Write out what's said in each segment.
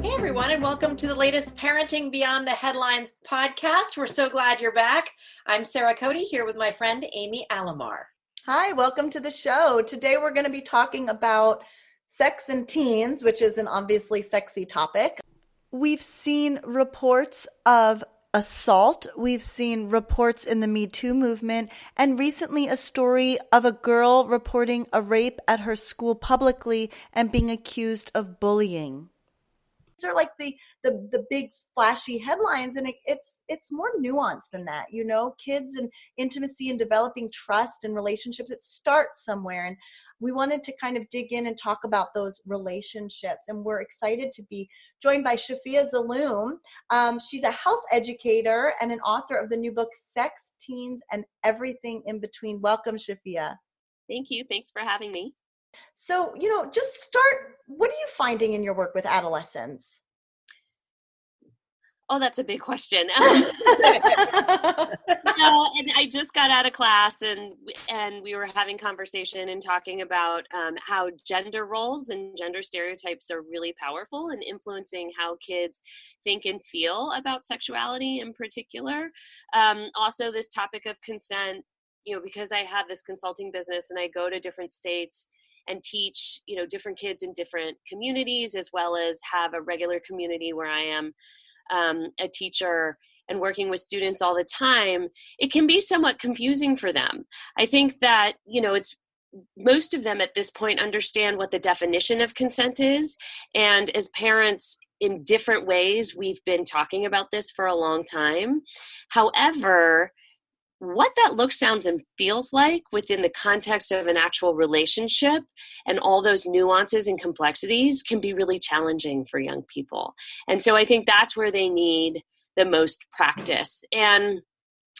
Hey everyone, and welcome to the latest Parenting Beyond the Headlines podcast. We're so glad you're back. I'm Sarah Cody here with my friend Amy Alamar. Hi, welcome to the show. Today we're going to be talking about sex and teens, which is an obviously sexy topic. We've seen reports of assault. We've seen reports in the Me Too movement, and recently a story of a girl reporting a rape at her school publicly and being accused of bullying. These are like the big flashy headlines, and it's more nuanced than that. You know, kids and intimacy and developing trust and relationships, it starts somewhere. And we wanted to kind of dig in and talk about those relationships. And we're excited to be joined by Shafia Zaloom. She's a health educator and an author of the new book, Sex, Teens, and Everything in Between. Welcome, Shafia. Thank you. Thanks for having me. So, just start, what are you finding in your work with adolescents? Oh, that's a big question. And I just got out of class and we were having conversation and talking about how gender roles and gender stereotypes are really powerful in influencing how kids think and feel about sexuality in particular. Also, this topic of consent, because I have this consulting business and I go to different states and teach, different kids in different communities, as well as have a regular community where I am a teacher and working with students all the time, it can be somewhat confusing for them. I think that, it's most of them at this point understand what the definition of consent is. And as parents, in different ways, we've been talking about this for a long time. However, what that looks, sounds, and feels like within the context of an actual relationship and all those nuances and complexities can be really challenging for young people. And so I think that's where they need the most practice. And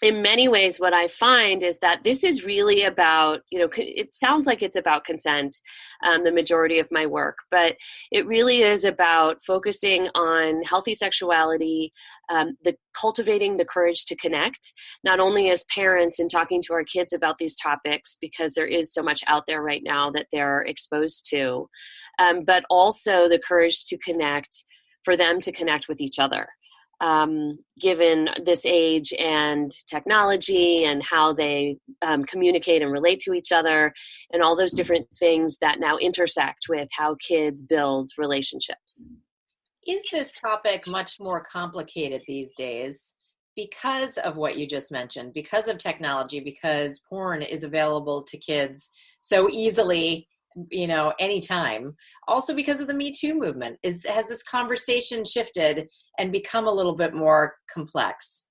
in many ways, what I find is that this is really about, it sounds like it's about consent, the majority of my work, but it really is about focusing on healthy sexuality, the cultivating the courage to connect, not only as parents and talking to our kids about these topics, because there is so much out there right now that they're exposed to, but also the courage to connect, for them to connect with each other. Given this age and technology and how they communicate and relate to each other and all those different things that now intersect with how kids build relationships. Is this topic much more complicated these days because of what you just mentioned, because of technology, because porn is available to kids so easily, anytime? Also because of the Me Too movement, has this conversation shifted and become a little bit more complex?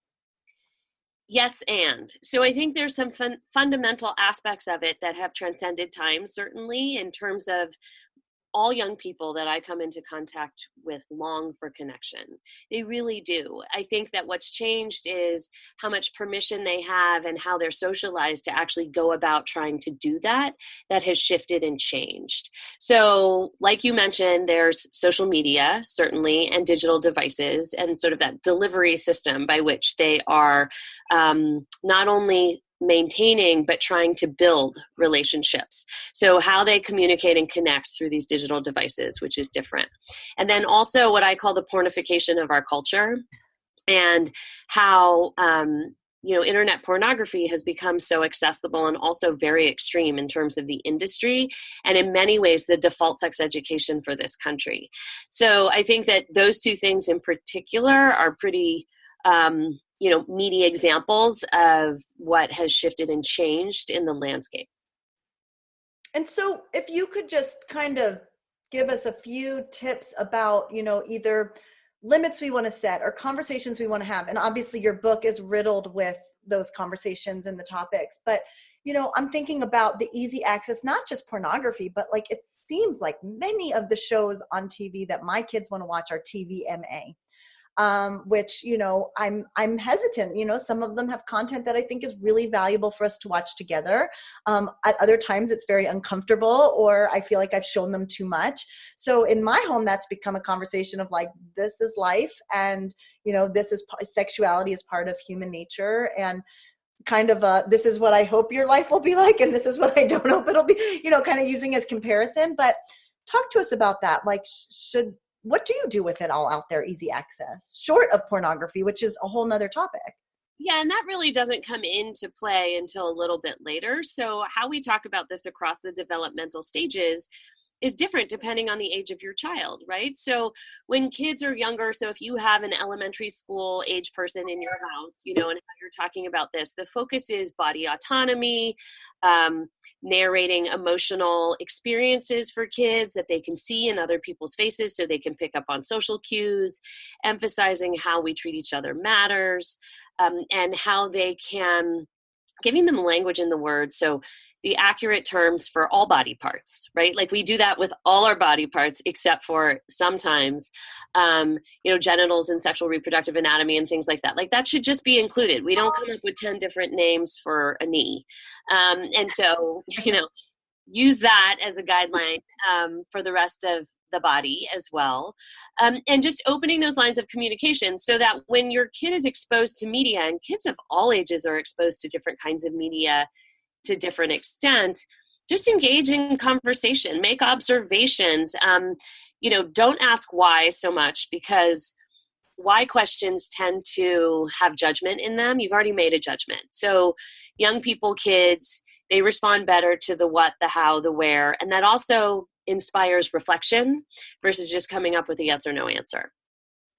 Yes, and so I think there's some fundamental aspects of it that have transcended time, certainly, in terms of all young people that I come into contact with long for connection. They really do. I think that what's changed is how much permission they have and how they're socialized to actually go about trying to do that has shifted and changed. So like you mentioned, there's social media, certainly, and digital devices, and sort of that delivery system by which they are not only maintaining, but trying to build relationships. So how they communicate and connect through these digital devices, which is different. And then also what I call the pornification of our culture, and how, internet pornography has become so accessible and also very extreme in terms of the industry, and in many ways the default sex education for this country. So I think that those two things in particular are pretty meaty examples of what has shifted and changed in the landscape. And so if you could just kind of give us a few tips about, either limits we want to set or conversations we want to have. And obviously your book is riddled with those conversations and the topics, but, I'm thinking about the easy access, not just pornography, but like, it seems like many of the shows on TV that my kids want to watch are TVMA. Which, I'm hesitant, some of them have content that I think is really valuable for us to watch together. At other times it's very uncomfortable, or I feel like I've shown them too much. So in my home, that's become a conversation of like, this is life. And, this is sexuality is part of human nature. And kind of this is what I hope your life will be like, and this is what I don't hope it'll be, kind of using as comparison. But talk to us about that. Like, what do you do with it all out there, easy access, short of pornography, which is a whole nother topic? Yeah, and that really doesn't come into play until a little bit later. So how we talk about this across the developmental stages is different depending on the age of your child, right? So when kids are younger, so if you have an elementary school age person in your house, and how you're talking about this, the focus is body autonomy, narrating emotional experiences for kids that they can see in other people's faces so they can pick up on social cues, emphasizing how we treat each other matters, and how they can, giving them language in the words. So the accurate terms for all body parts, right? Like we do that with all our body parts, except for sometimes, genitals and sexual reproductive anatomy and things like that. Like that should just be included. We don't come up with 10 different names for a knee. And so, use that as a guideline for the rest of the body as well. And just opening those lines of communication so that when your kid is exposed to media, and kids of all ages are exposed to different kinds of media to different extents, just engage in conversation, make observations. Don't ask why so much, because why questions tend to have judgment in them. You've already made a judgment. So young people, kids, they respond better to the what, the how, the where, and that also inspires reflection versus just coming up with a yes or no answer.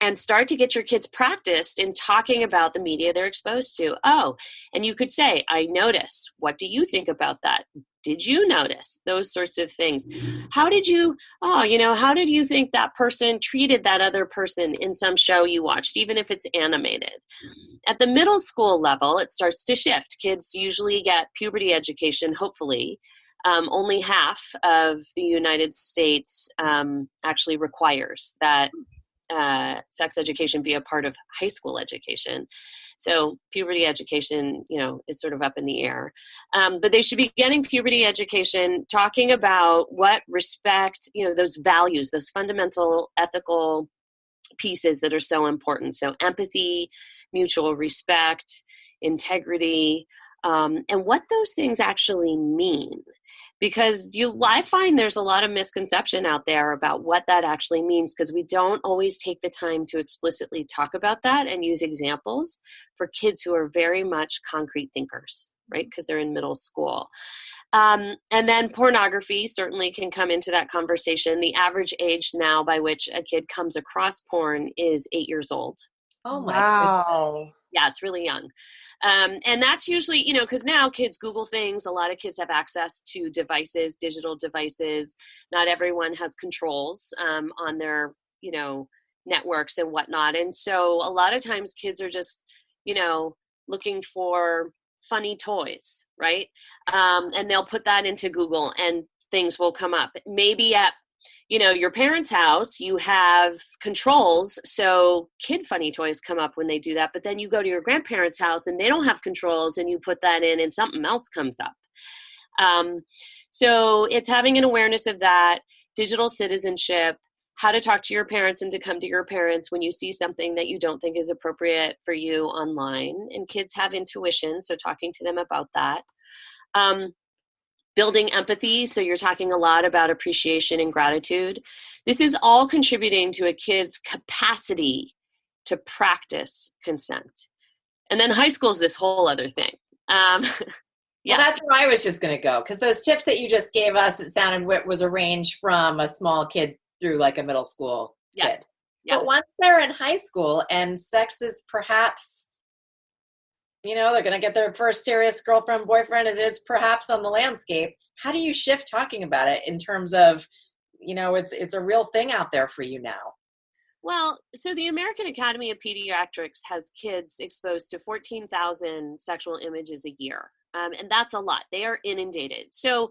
And start to get your kids practiced in talking about the media they're exposed to. Oh, and you could say, I noticed. What do you think about that? Did you notice? Those sorts of things. How did you think that person treated that other person in some show you watched, even if it's animated? At the middle school level, it starts to shift. Kids usually get puberty education, hopefully. Only half of the United States actually requires that sex education be a part of high school education. So puberty education, is sort of up in the air. But they should be getting puberty education, talking about what respect, those values, those fundamental ethical pieces that are so important. So empathy, mutual respect, integrity, and what those things actually mean. Because I find there's a lot of misconception out there about what that actually means, because we don't always take the time to explicitly talk about that and use examples for kids who are very much concrete thinkers, right? Because they're in middle school. And then pornography certainly can come into that conversation. The average age now by which a kid comes across porn is 8 years old. Oh my wow. goodness. Yeah, it's really young. And that's usually, because now kids Google things. A lot of kids have access to devices, digital devices. Not everyone has controls on their, networks and whatnot. And so a lot of times kids are just, looking for funny toys, right? And they'll put that into Google and things will come up. Maybe at your parents' house, you have controls, so kid funny toys come up when they do that, but then you go to your grandparents' house and they don't have controls and you put that in and something else comes up. So it's having an awareness of that, digital citizenship, how to talk to your parents and to come to your parents when you see something that you don't think is appropriate for you online. And kids have intuition, so talking to them about that. Building empathy, so you're talking a lot about appreciation and gratitude. This is all contributing to a kid's capacity to practice consent. And then high school is this whole other thing. Yeah. Well, that's where I was just going to go, because those tips that you just gave us, it sounded was a range from a small kid through like a middle school kid. Yes. But once they're in high school and sex is perhaps, they're going to get their first serious girlfriend, boyfriend, it is perhaps on the landscape. How do you shift talking about it in terms of, it's a real thing out there for you now? Well, so the American Academy of Pediatrics has kids exposed to 14,000 sexual images a year. And that's a lot. They are inundated. So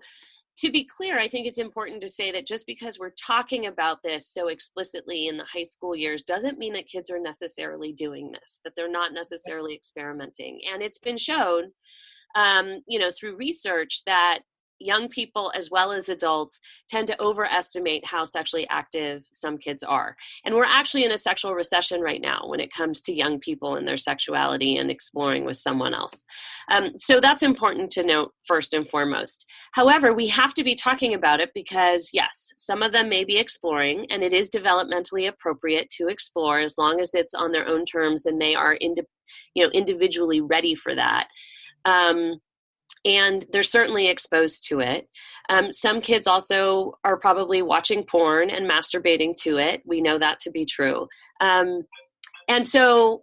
to be clear, I think it's important to say that just because we're talking about this so explicitly in the high school years doesn't mean that kids are necessarily doing this, that they're not necessarily experimenting. And it's been shown, through research that young people as well as adults tend to overestimate how sexually active some kids are. And we're actually in a sexual recession right now when it comes to young people and their sexuality and exploring with someone else. So that's important to note first and foremost. However, we have to be talking about it because, yes, some of them may be exploring, and it is developmentally appropriate to explore as long as it's on their own terms and they are individually ready for that. And they're certainly exposed to it. Some kids also are probably watching porn and masturbating to it. We know that to be true. And so,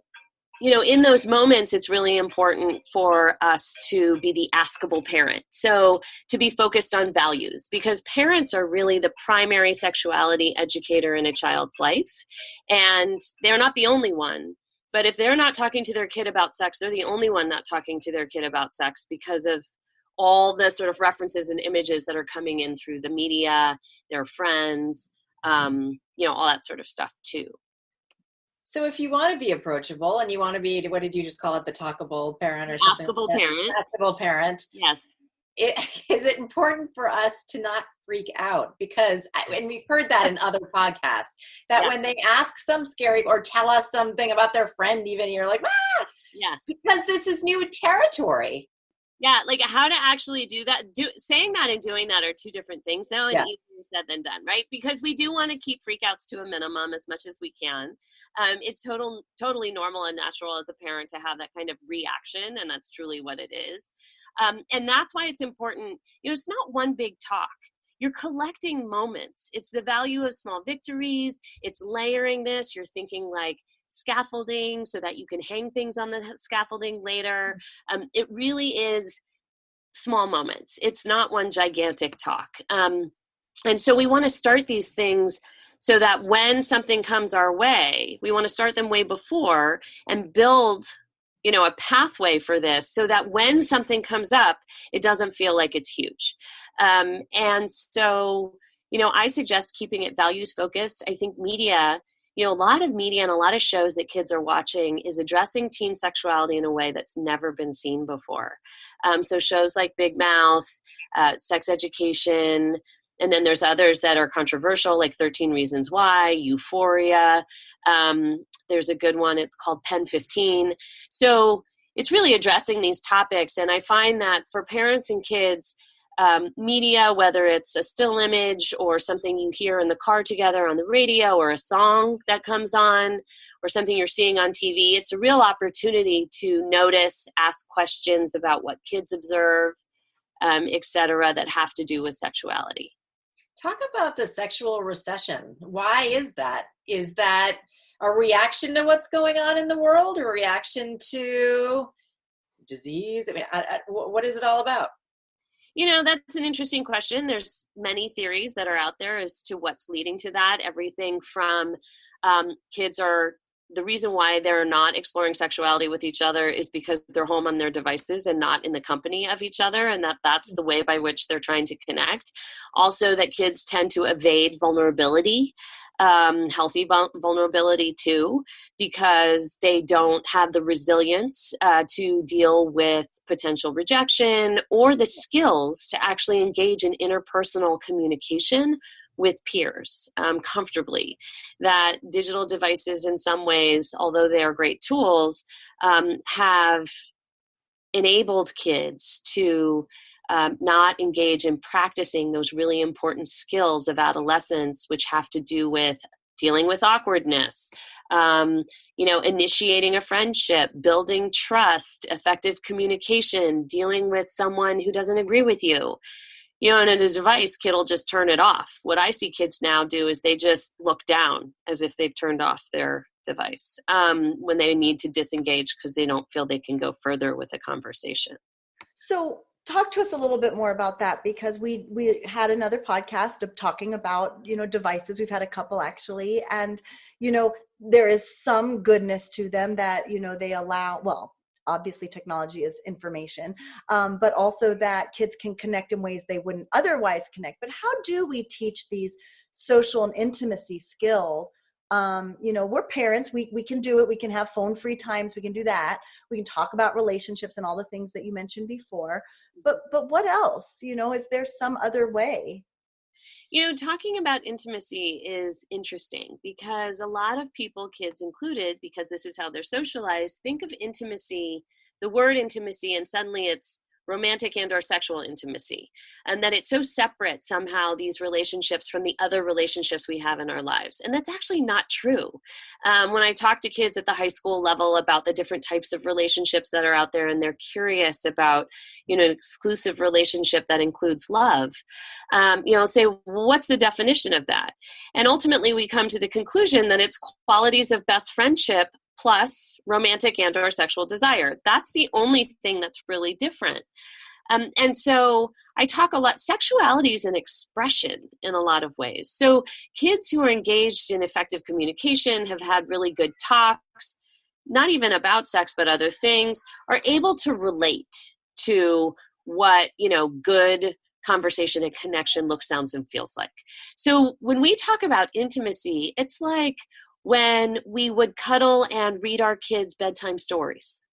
in those moments, it's really important for us to be the askable parent. So to be focused on values, because parents are really the primary sexuality educator in a child's life. And they're not the only one. But if they're not talking to their kid about sex, they're the only one not talking to their kid about sex because of all the sort of references and images that are coming in through the media, their friends, all that sort of stuff too. So if you want to be approachable and you want to be, what did you just call it, the talkable parent or something? Askable parent. Askable parent. Yes. Is it important for us to not freak out? Because, and we've heard that in other podcasts, that when they ask some scary or tell us something about their friend, even you're like, yeah, because this is new territory. Yeah, like how to actually do that. Saying that and doing that are two different things, though, and easier said than done, right? Because we do want to keep freakouts to a minimum as much as we can. It's totally normal and natural as a parent to have that kind of reaction, and that's truly what it is. And that's why it's important. It's not one big talk. You're collecting moments. It's the value of small victories. It's layering this. You're thinking like scaffolding so that you can hang things on the scaffolding later. It really is small moments. It's not one gigantic talk. And so we want to start these things so that when something comes our way, we want to start them way before and build a pathway for this so that when something comes up, it doesn't feel like it's huge. And so, I suggest keeping it values focused. I think media, a lot of media and a lot of shows that kids are watching is addressing teen sexuality in a way that's never been seen before. So shows like Big Mouth, Sex Education, and then there's others that are controversial, like 13 Reasons Why, Euphoria. There's a good one. It's called Pen 15. So it's really addressing these topics. And I find that for parents and kids, media, whether it's a still image or something you hear in the car together on the radio or a song that comes on or something you're seeing on TV, it's a real opportunity to notice, ask questions about what kids observe, et cetera, that have to do with sexuality. Talk about the sexual recession. Why is that? Is that a reaction to what's going on in the world, or a reaction to disease? I mean, what is it all about? That's an interesting question. There's many theories that are out there as to what's leading to that. Everything from the reason why they're not exploring sexuality with each other is because they're home on their devices and not in the company of each other, and that's the way by which they're trying to connect. Also, that kids tend to evade vulnerability, healthy vulnerability too, because they don't have the resilience to deal with potential rejection or the skills to actually engage in interpersonal communication with peers comfortably. That digital devices in some ways, although they are great tools, have enabled kids to not engage in practicing those really important skills of adolescence, which have to do with dealing with awkwardness, initiating a friendship, building trust, effective communication, dealing with someone who doesn't agree with you. And in a device, kid will just turn it off. What I see kids now do is they just look down as if they've turned off their device when they need to disengage because they don't feel they can go further with a conversation. So talk to us a little bit more about that, because we had another podcast of talking about, devices. We've had a couple actually. And, there is some goodness to them that, they allow, well, obviously technology is information, but also that kids can connect in ways they wouldn't otherwise connect. But how do we teach these social and intimacy skills We're parents, we can do it. We can have phone free times. We can do that. We can talk about relationships and all the things that you mentioned before, but what else, is there some other way? Talking about intimacy is interesting because a lot of people, kids included, because this is how they're socialized, think of intimacy, the word intimacy, and suddenly it's romantic and or sexual intimacy, and that it's so separate somehow, these relationships, from the other relationships we have in our lives. And that's actually not true. When I talk to kids at the high school level about the different types of relationships that are out there, and they're curious about, an exclusive relationship that includes love, I'll say, what's the definition of that? And ultimately we come to the conclusion that it's qualities of best friendship plus romantic and or sexual desire. That's the only thing that's really different. And so I talk a lot, sexuality is an expression in a lot of ways. So kids who are engaged in effective communication, have had really good talks, not even about sex, but other things, are able to relate to what, good conversation and connection looks, sounds, and feels like. So when we talk about intimacy, it's like when we would cuddle and read our kids bedtime stories,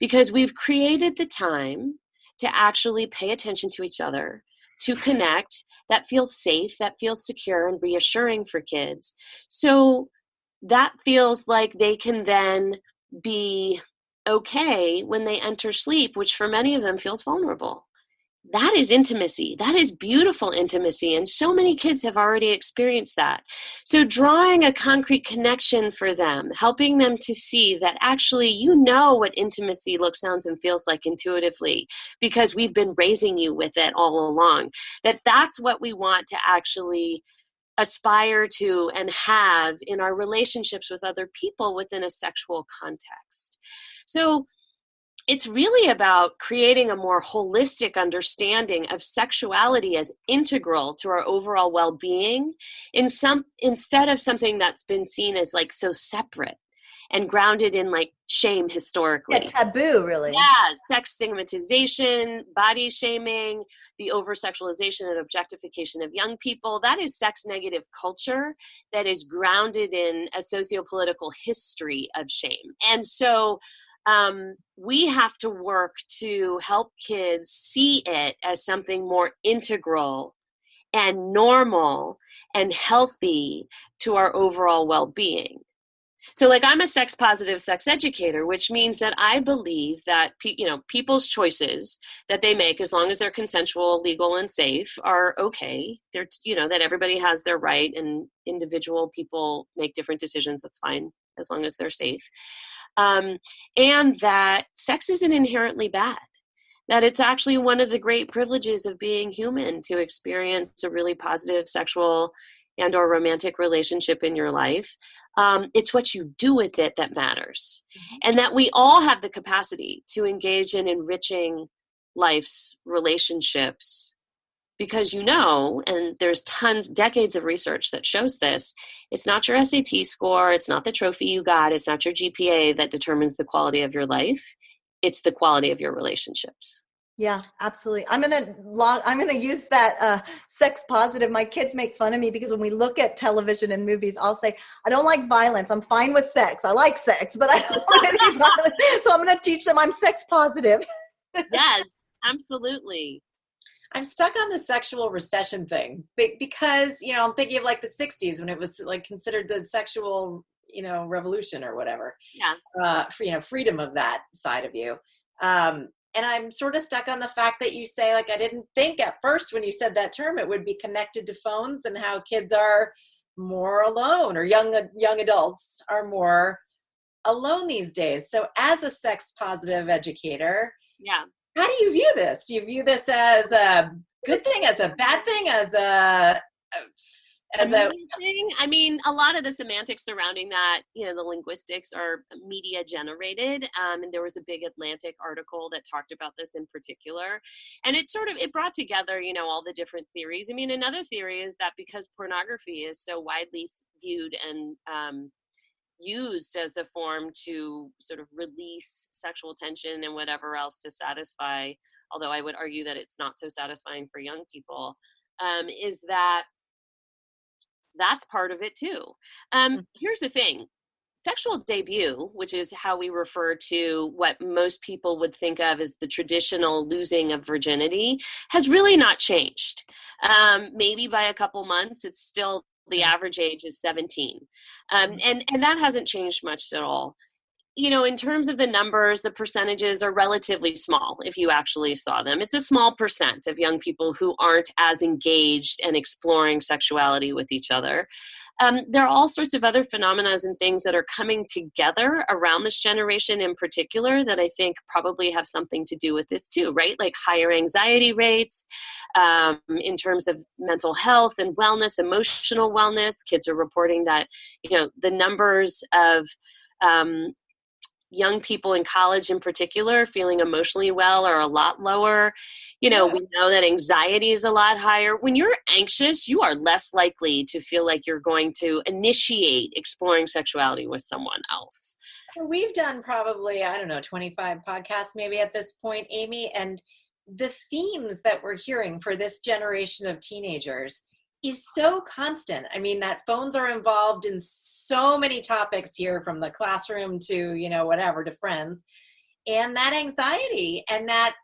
because we've created the time to actually pay attention to each other, to connect, that feels safe, that feels secure and reassuring for kids. So that feels like they can then be okay when they enter sleep, which for many of them feels vulnerable. That is intimacy. That is beautiful intimacy. And so many kids have already experienced that. So drawing a concrete connection for them, helping them to see that actually what intimacy looks, sounds, and feels like intuitively, because we've been raising you with it all along. That's what we want to actually aspire to and have in our relationships with other people within a sexual context. So it's really about creating a more holistic understanding of sexuality as integral to our overall well-being, instead of something that's been seen as like so separate and grounded in like shame historically. Yeah, taboo, really. Yeah, sex stigmatization, body shaming, the over-sexualization and objectification of young people. That is sex negative culture that is grounded in a socio-political history of shame. And so we have to work to help kids see it as something more integral and normal and healthy to our overall well-being. So like, I'm a sex positive sex educator, which means that I believe that, people's choices that they make, as long as they're consensual, legal, and safe, are okay. They're, that everybody has their right, and individual people make different decisions. That's fine, as long as they're safe. And that sex isn't inherently bad, that it's actually one of the great privileges of being human to experience a really positive sexual and or romantic relationship in your life. It's what you do with it that matters. Mm-hmm. And that we all have the capacity to engage in enriching life's relationships, because and there's decades of research that shows this, it's not your SAT score, it's not the trophy you got, it's not your GPA that determines the quality of your life, it's the quality of your relationships. Yeah, absolutely. I'm gonna use that sex positive. My kids make fun of me because when we look at television and movies, I'll say, I don't like violence. I'm fine with sex. I like sex, but I don't want any violence. So I'm gonna teach them I'm sex positive. Yes, absolutely. I'm stuck on the sexual recession thing because, I'm thinking of like the 60s when it was like considered the sexual, revolution or whatever. Yeah. Freedom of that side of you. And I'm sort of stuck on the fact that you say, like, I didn't think at first when you said that term, it would be connected to phones and how kids are more alone, or young adults are more alone these days. So as a sex positive educator, yeah, how do you view this? Do you view this as a good thing, as a bad thing, as a thing? I mean, a lot of the semantics surrounding that, the linguistics are media generated. And there was a big Atlantic article that talked about this in particular. And it brought together, all the different theories. I mean, another theory is that because pornography is so widely viewed and used as a form to sort of release sexual tension and whatever else to satisfy, although I would argue that it's not so satisfying for young people, is that That's part of it too. Here's the thing. Sexual debut, which is how we refer to what most people would think of as the traditional losing of virginity, has really not changed. Maybe by a couple months, it's still the average age is 17. And that hasn't changed much at all. You know, in terms of the numbers, the percentages are relatively small if you actually saw them. It's a small percent of young people who aren't as engaged and exploring sexuality with each other. There are all sorts of other phenomena and things that are coming together around this generation in particular that I think probably have something to do with this too, right? Like higher anxiety rates in terms of mental health and wellness, emotional wellness. Kids are reporting that, you know, the numbers of young people in college in particular feeling emotionally well are a lot lower. You know, we know that anxiety is a lot higher. When you're anxious, you are less likely to feel like you're going to initiate exploring sexuality with someone else. We've done probably, I don't know, 25 podcasts maybe at this point, Amy, and the themes that we're hearing for this generation of teenagers is so constant. I mean, that phones are involved in so many topics here, from the classroom to, you know, whatever, to friends. And that anxiety and that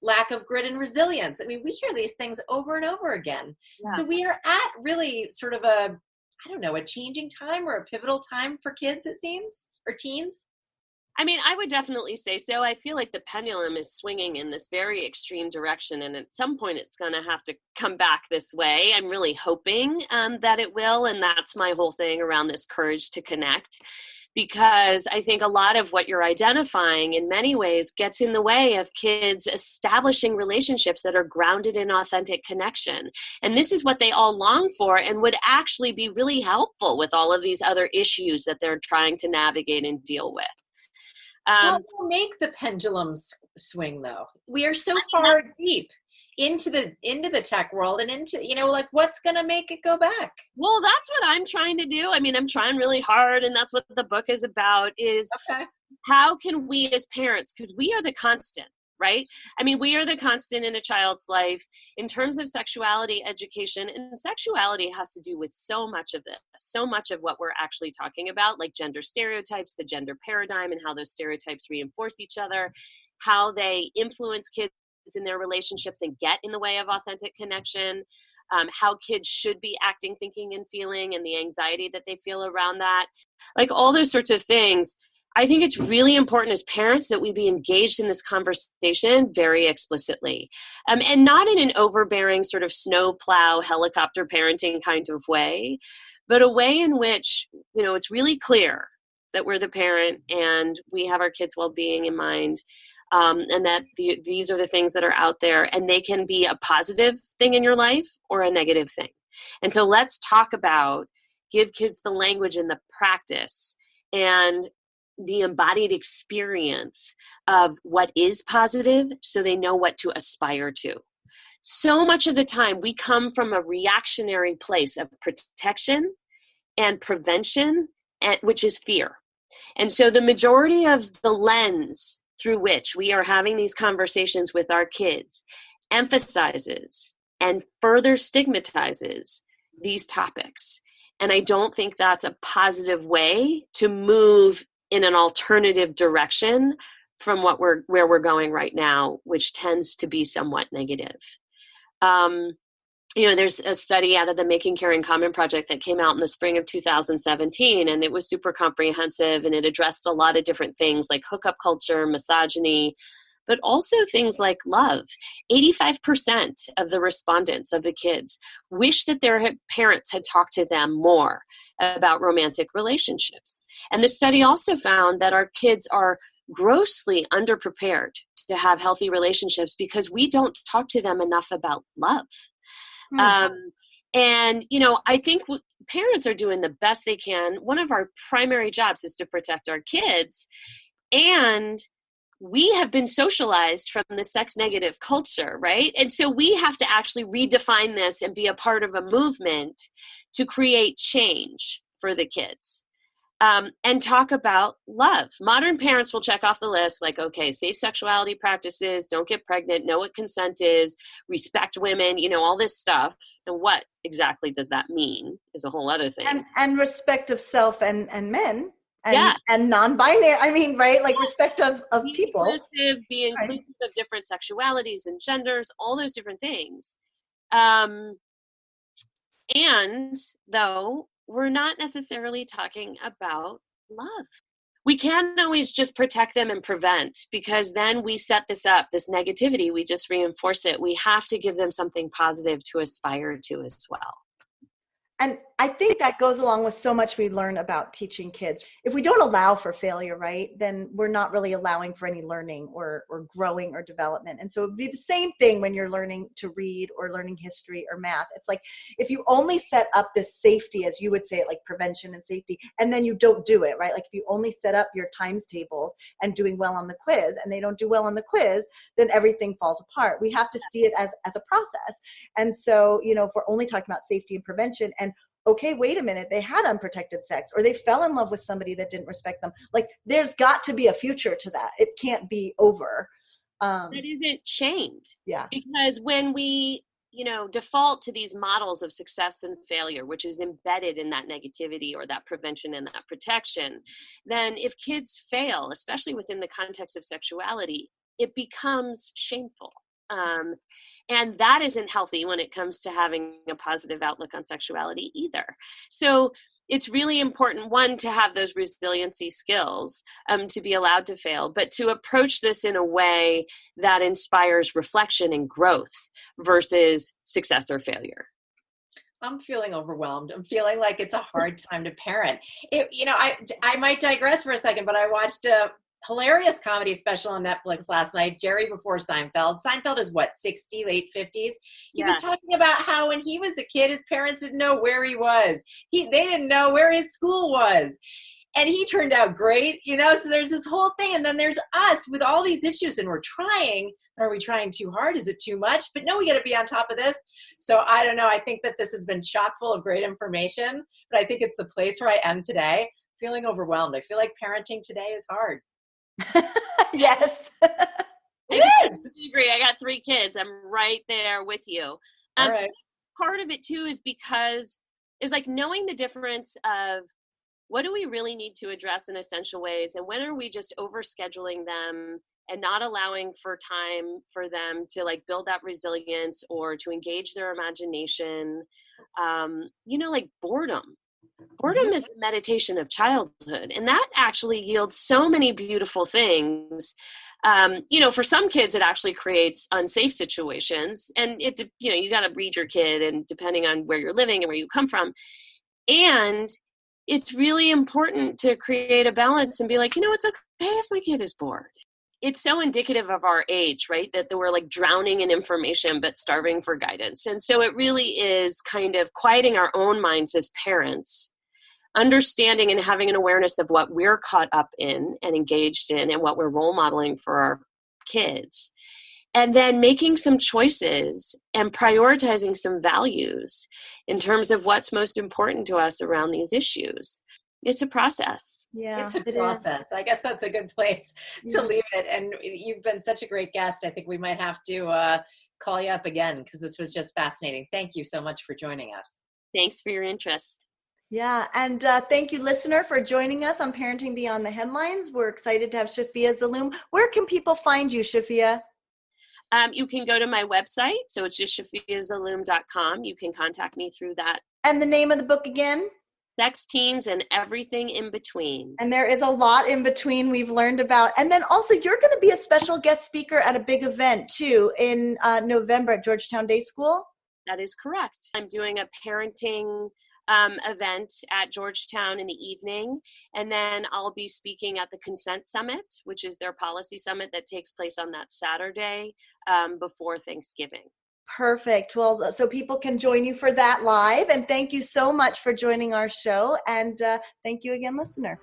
lack of grit and resilience. I mean, we hear these things over and over again. Yeah. So we are at really sort of a, I don't know, a changing time or a pivotal time for kids, it seems, or teens. I mean, I would definitely say so. I feel like the pendulum is swinging in this very extreme direction, and at some point it's going to have to come back this way. I'm really hoping that it will, and that's my whole thing around this courage to connect, because I think a lot of what you're identifying in many ways gets in the way of kids establishing relationships that are grounded in authentic connection. And this is what they all long for and would actually be really helpful with all of these other issues that they're trying to navigate and deal with. How do we make the pendulum swing, though? We are so far deep into the tech world and into, you know, like, what's going to make it go back? Well, that's what I'm trying to do. I mean, I'm trying really hard, and that's what the book is about, is how can we as parents, because we are the constant, right? I mean, we are the constant in a child's life in terms of sexuality education, and sexuality has to do with so much of this, so much of what we're actually talking about, like gender stereotypes, the gender paradigm, and how those stereotypes reinforce each other, how they influence kids in their relationships and get in the way of authentic connection, how kids should be acting, thinking, and feeling, and the anxiety that they feel around that, like all those sorts of things. I think it's really important as parents that we be engaged in this conversation very explicitly, and not in an overbearing sort of snowplow helicopter parenting kind of way, but a way in which, you know, it's really clear that we're the parent and we have our kids' well-being in mind, and that these are the things that are out there, and they can be a positive thing in your life or a negative thing. And so let's talk about, give kids the language and the practice and the embodied experience of what is positive so they know what to aspire to. So much of the time we come from a reactionary place of protection and prevention, which is fear. And so the majority of the lens through which we are having these conversations with our kids emphasizes and further stigmatizes these topics. And I don't think that's a positive way to move in an alternative direction from where we're going right now, which tends to be somewhat negative. You know, there's a study out of the Making Caring Common project that came out in the spring of 2017, and it was super comprehensive, and it addressed a lot of different things like hookup culture, misogyny, but also things like love. 85% of the respondents, of the kids, wish that their parents had talked to them more about romantic relationships. And the study also found that our kids are grossly underprepared to have healthy relationships because we don't talk to them enough about love. And, you know, I think parents are doing the best they can. One of our primary jobs is to protect our kids. And we have been socialized from the sex negative culture, right? And so we have to actually redefine this and be a part of a movement to create change for the kids. and talk about love. Modern parents will check off the list like, okay, safe sexuality practices, don't get pregnant, know what consent is, respect women, all this stuff. And what exactly does that mean is a whole other thing. And respect of self and men yeah. and non-binary. Right? Like respect of be people. Be inclusive of different sexualities and genders, all those different things. And though we're not necessarily talking about love. We can't always just protect them and prevent, because then we set this up, this negativity, we just reinforce it. We have to give them something positive to aspire to as well. And I think that goes along with so much we learn about teaching kids. If we don't allow for failure, right, then we're not really allowing for any learning or growing or development. And so it would be the same thing when you're learning to read or learning history or math. It's like if you only set up this safety, as you would say it, like prevention and safety, and then you don't do it, right? Like if you only set up your times tables and doing well on the quiz and they don't do well on the quiz, then everything falls apart. We have to see it as a process. And so, if we're only talking about safety and prevention and okay, wait a minute, they had unprotected sex or they fell in love with somebody that didn't respect them. Like there's got to be a future to that. It can't be over. That isn't shamed. Yeah. Because when we, default to these models of success and failure, which is embedded in that negativity or that prevention and that protection, then if kids fail, especially within the context of sexuality, it becomes shameful. And that isn't healthy when it comes to having a positive outlook on sexuality either. So it's really important, one, to have those resiliency skills to be allowed to fail, but to approach this in a way that inspires reflection and growth versus success or failure. I'm feeling overwhelmed. I'm feeling like it's a hard time to parent. I might digress for a second, but I watched a hilarious comedy special on Netflix last night, Jerry Before Seinfeld. Seinfeld is 60, late 50s. He was talking about how when he was a kid, his parents didn't know where he was. They didn't know where his school was. And he turned out great, so there's this whole thing. And then there's us with all these issues and we're trying. Are we trying too hard? Is it too much? But no, we got to be on top of this. So I don't know. I think that this has been chock full of great information, but I think it's the place where I am today, feeling overwhelmed. I feel like parenting today is hard. Yes. It is. I agree. I got 3 kids. I'm right there with you. All right. Part of it too is because it's like knowing the difference of what do we really need to address in essential ways and when are we just overscheduling them and not allowing for time for them to like build that resilience or to engage their imagination. Like boredom. Boredom is the meditation of childhood, and that actually yields so many beautiful things. For some kids, it actually creates unsafe situations, and you got to read your kid, and depending on where you're living and where you come from, and it's really important to create a balance and be like, it's okay if my kid is bored. It's so indicative of our age, right? That we're like drowning in information, but starving for guidance. And so it really is kind of quieting our own minds as parents, understanding and having an awareness of what we're caught up in and engaged in and what we're role modeling for our kids. And then making some choices and prioritizing some values in terms of what's most important to us around these issues. It's a process. Yeah, it's a process. I guess that's a good place to leave it. And you've been such a great guest. I think we might have to call you up again because this was just fascinating. Thank you so much for joining us. Thanks for your interest. Yeah, and thank you, listener, for joining us on Parenting Beyond the Headlines. We're excited to have Shafia Zaloom. Where can people find you, Shafia? You can go to my website. So it's just shafiazaloom.com. You can contact me through that. And the name of the book again? Sex, Teens, and Everything in Between. And there is a lot in between we've learned about. And then also you're going to be a special guest speaker at a big event too in November at Georgetown Day School. That is correct. I'm doing a parenting event at Georgetown in the evening. And then I'll be speaking at the Consent Summit, which is their policy summit that takes place on that Saturday before Thanksgiving. Perfect. Well, so people can join you for that live. And thank you so much for joining our show. And thank you again, listener.